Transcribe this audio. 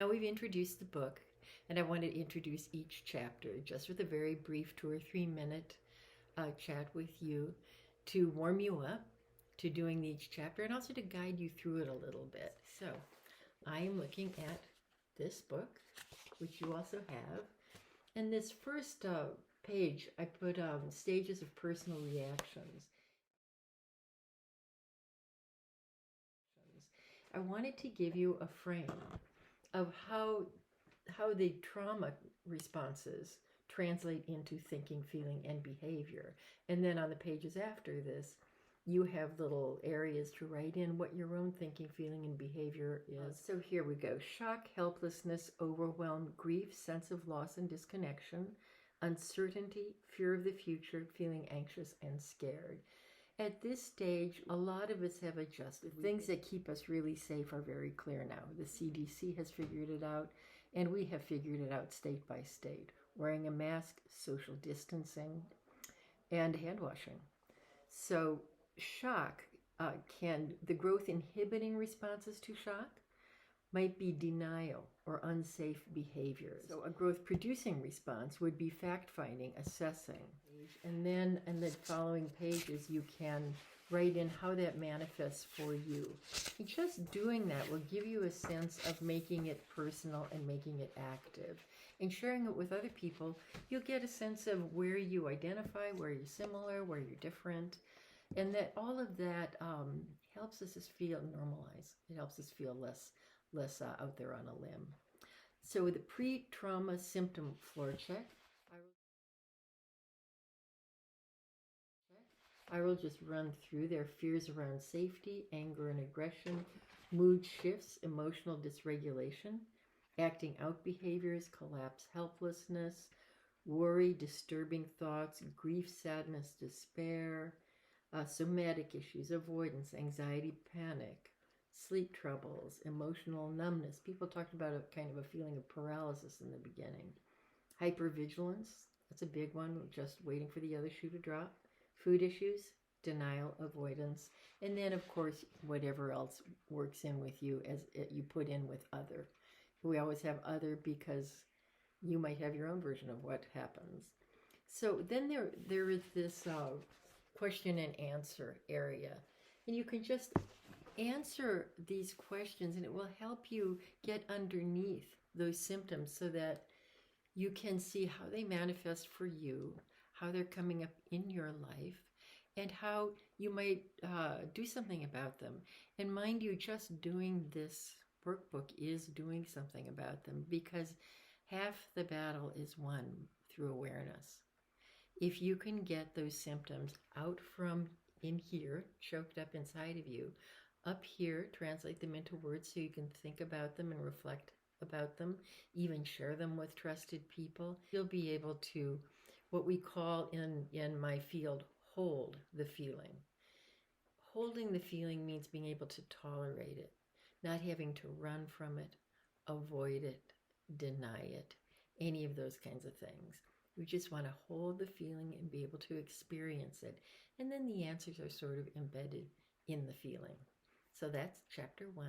Now we've introduced the book, and I want to introduce each chapter just with a very brief 2 or 3 minute chat with you to warm you up to doing each chapter and also to guide you through it a little bit. So I am looking at this book, which you also have. And this first page, I put stages of personal reactions. I wanted to give you a frame of how the trauma responses translate into thinking, feeling, and behavior. And then on the pages after this, you have little areas to write in what your own thinking, feeling, and behavior is. So here we go. Shock, helplessness, overwhelm, grief, sense of loss and disconnection, uncertainty, fear of the future, feeling anxious and scared. At this stage, a lot of us have adjusted. The things that keep us really safe are very clear now. The CDC has figured it out, and we have figured it out state by state. Wearing a mask, social distancing, and hand washing. So shock the growth inhibiting responses to shock might be denial or unsafe behaviors. So a growth producing response would be fact-finding, assessing. And then in the following pages, you can write in how that manifests for you. And just doing that will give you a sense of making it personal and making it active. And sharing it with other people, you'll get a sense of where you identify, where you're similar, where you're different. And that all of that helps us just feel normalized. It helps us feel less out there on a limb. So with the pre-trauma symptom floor check, I will just run through their fears around safety, anger and aggression, mood shifts, emotional dysregulation, acting out behaviors, collapse, helplessness, worry, disturbing thoughts, grief, sadness, despair, somatic issues, avoidance, anxiety, panic, sleep troubles, emotional numbness. People talked about a kind of a feeling of paralysis in the beginning. Hypervigilance, that's a big one, just waiting for the other shoe to drop. Food issues, denial, avoidance, and then of course whatever else works in with you as you put in with other. We always have other because you might have your own version of what happens. So then there is this question and answer area, and you can just answer these questions and it will help you get underneath those symptoms so that you can see how they manifest for you, how they're coming up in your life, and how you might do something about them. And mind you, just doing this workbook is doing something about them, because half the battle is won through awareness. If you can get those symptoms out from in here, choked up inside of you, up here, translate them into words so you can think about them and reflect about them, even share them with trusted people, you'll be able to, what we call in my field, hold the feeling. Holding the feeling means being able to tolerate it, not having to run from it, avoid it, deny it, any of those kinds of things. We just want to hold the feeling and be able to experience it. And then the answers are sort of embedded in the feeling. So that's chapter 1.